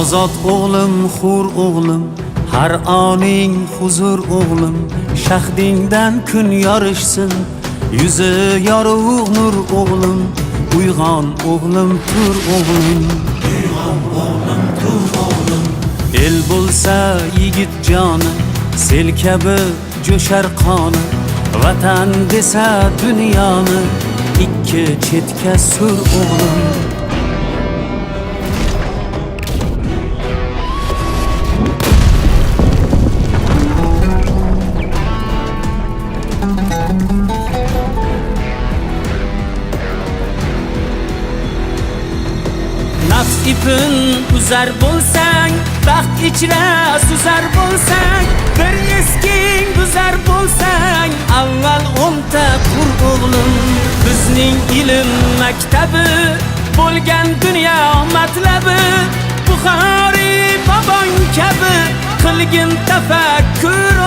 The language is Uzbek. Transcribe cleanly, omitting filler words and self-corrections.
ozod o'g'lim, hur o'g'lim, har oning huzur o'g'lim, shahdingdan kun yorishsin, yuzi yorug' nur o'g'lim, uyg'on o'g'lim, tur o'g'lim, uyg'on o'g'lim, tur o'g'lim. El bo'lsa yigit joni, sel kabi jo'shar qoni, vatan desa dunyoni ikki chetga sur o'g'lim. Nafs ipin uzar bo'lsang, baxt ichra suzar bo'lsang, bir esking buzar bo'lsang, avval o'nta qur o'g'lim. Bizning ilm maktabi bo'lgan dunyo matlabi, Buxoriy bobong kabi qilgin tafakkur